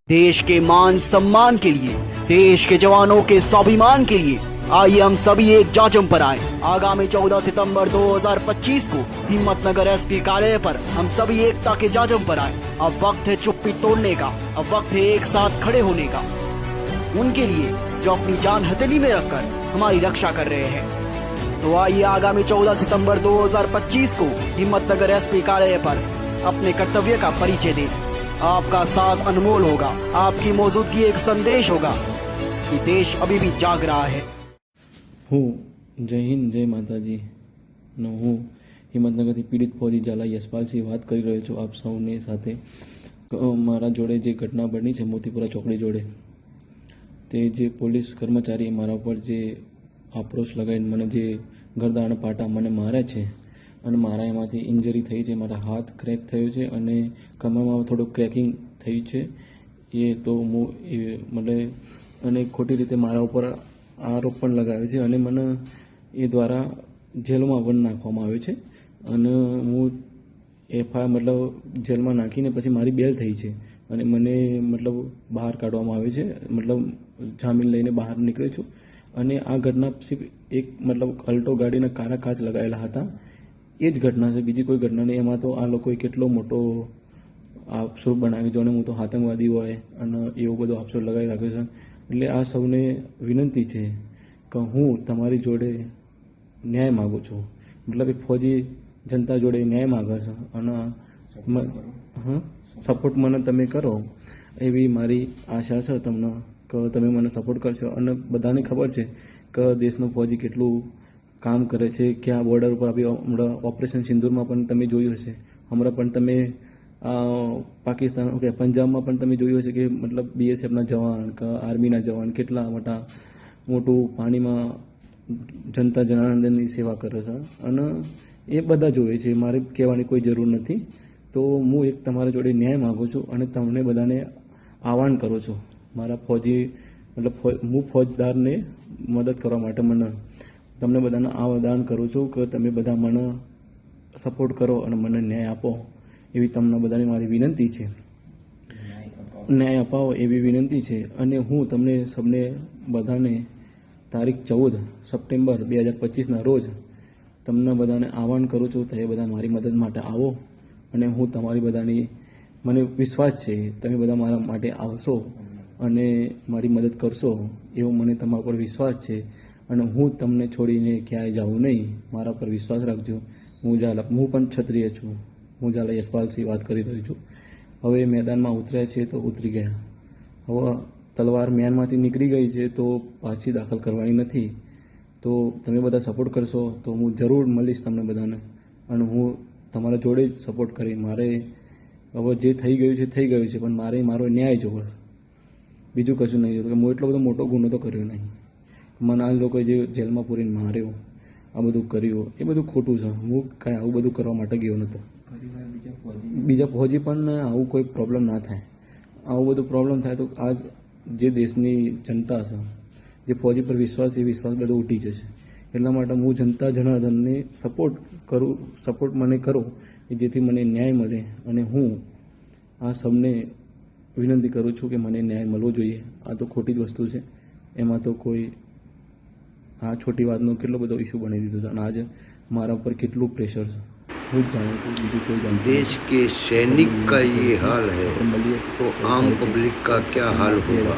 देश के मान सम्मान के लिए, देश के जवानों के स्वाभिमान के लिए आइए हम सभी एक जाजम पर आए। आगामी 14 सितंबर 2025 को हिम्मतनगर एसपी कार्यालय पर हम सभी एकता के जाजम पर आए। अब वक्त है चुप्पी तोड़ने का, अब वक्त है एक साथ खड़े होने का, उनके लिए जो अपनी जान हथेली में रखकर हमारी रक्षा कर रहे हैं। तो आइए आगामी 14 सितंबर 2025 को हिम्मतनगर एसपी कार्यालय पर अपने कर्तव्य का परिचय दें। आपका साथ अनमोल होगा, आपकी मौजूदगी एक संदेश होगा कि देश अभी भी जाग रहा है। હું જય હિન્દ જય માતાજી નો હું હિંમતનગરથી પીડિત ફૌજી ઝાલા યશપાલસિંહ વાત કરી રહ્યો છું આપ સૌને સાથે। મારા જોડે જે ઘટના બની છે મોતીપુરા ચોકડી જોડે, તે જે પોલીસ કર્મચારીએ મારા ઉપર જે આક્રોશ લગાવીને મને જે ગરદાન પાટા મને માર્યા છે અને મારા એમાંથી ઇન્જરી થઈ છે, મારા હાથ ક્રેક થયો છે અને કમરમાં થોડું ક્રેકિંગ થયું છે। એ તો હું મને અને ખોટી રીતે મારા ઉપર આરોપ પણ લગાવ્યો છે અને મને એ દ્વારા જેલમાં વન નાખવામાં આવ્યો છે અને હું એફઆઈઆર મતલબ જેલમાં નાખીને પછી મારી બેલ થઈ છે અને મને મતલબ બહાર કાઢવામાં આવે છે, મતલબ જામીન લઈને બહાર નીકળ્યો છું। અને આ ઘટના સિર્ફ એક મતલબ અલ્ટો ગાડીના કારા કાચ લગાવેલા હતા, એ જ ઘટના છે, બીજી કોઈ ઘટના નહીં। એમાં તો આ લોકોએ કેટલો મોટો આપશો બનાવ્યો, જોને હું તો આતંકવાદી હોય અને એવો બધો આપશો લગાવી રાખ્યો છે। એટલે આ સૌને વિનંતી છે કે હું તમારી જોડે ન્યાય માગું છું, મતલબ એક ફૌજી જનતા જોડે ન્યાય માગે છે અને સપોર્ટ મને તમે કરો એવી મારી આશા છે તમને કે તમે મને સપોર્ટ કરશો। અને બધાને ખબર છે કે દેશનો ફૌજી કેટલું કામ કરે છે, ક્યાં બોર્ડર ઉપર આપી હમણાં ઓપરેશન સિંદૂરમાં પણ તમે જોયું હશે, હમણાં પણ તમે પાકિસ્તાન કે પંજાબમાં પણ તમે જોયું હશે કે મતલબ બીએસએફના જવાન કે આર્મીના જવાન કેટલા મોટું પાણીમાં જનતા જનાર્દનની સેવા કરે છે અને એ બધા જોવે છે, મારે કહેવાની કોઈ જરૂર નથી। તો હું એક તમારા જોડે ન્યાય માગું છું અને તમને બધાને આહવાન કરું છું, મારા ફૌજી મતલબ હું ફૌજદારને મદદ કરવા માટે તમને બધાને આહવાન કરું છું કે તમે બધા મને સપોર્ટ કરો અને મને ન્યાય આપો એવી તમને બધાને મારી વિનંતી છે, ન્યાય અપાવો એવી વિનંતી છે। અને હું તમને સૌને બધાને તારીખ 14 સપ્ટેમ્બર 2025ના રોજ તમને બધાને આહવાન કરું છું, તમે બધા મારી મદદ માટે આવો અને હું તમારી બધાની મને વિશ્વાસ છે તમે બધા મારા માટે આવશો અને મારી મદદ કરશો એવો મને તમારા પર વિશ્વાસ છે અને હું તમને છોડીને ક્યાંય જાઉં નહીં, મારા પર વિશ્વાસ રાખજો। હું પણ ક્ષત્રિય છું, હું ઝાલા યશપાલસિંહ વાત કરી રહ્યો છું। હવે મેદાનમાં ઉતર્યા છે તો ઉતરી ગયા, હવે તલવાર મ્યાનમાંથી નીકળી ગઈ છે તો પાછી દાખલ કરવાની નથી। તો તમે બધા સપોર્ટ કરશો તો હું જરૂર મળીશ તમને બધાને અને હું તમારા જોડે જ સપોર્ટ કરી, મારે હવે જે થઈ ગયું છે થઈ ગયું છે, પણ મારો ન્યાય જોવો, બીજું કશું નહીં જોતું। હું એટલો બધો મોટો ગુનો તો કર્યો નહીં, મને આ લોકોએ જે જેલમાં પૂરીને માર્યો, આ બધું કર્યું એ બધું ખોટું છે, હું કાંઈ આવું બધું કરવા માટે ગયો નહોતો। બીજા ફૌજી પણ આવું કોઈ પ્રોબ્લેમ ના થાય, આવું બધું પ્રોબ્લેમ થાય તો આ જે દેશની જનતા છે, જે ફૌજી પર વિશ્વાસ એ વિશ્વાસ બધો ઉઠી જશે। એટલા માટે હું જનતા જનાર્દનને સપોર્ટ મને કરો કે જેથી મને ન્યાય મળે અને હું આ સૌને વિનંતી કરું છું કે મને ન્યાય મળવો જોઈએ। આ તો ખોટી જ વસ્તુ છે, એમાં તો કોઈ આ છોટી વાતનો કેટલો બધો ઇસ્યુ બની દીધો છે અને આજે મારા ઉપર કેટલું પ્રેશર છે હું જ જાણું છું, બીજું કોઈ જાણતું। देश के सैनिक का ये हाल है तो आम पब्लिक का क्या हाल होगा।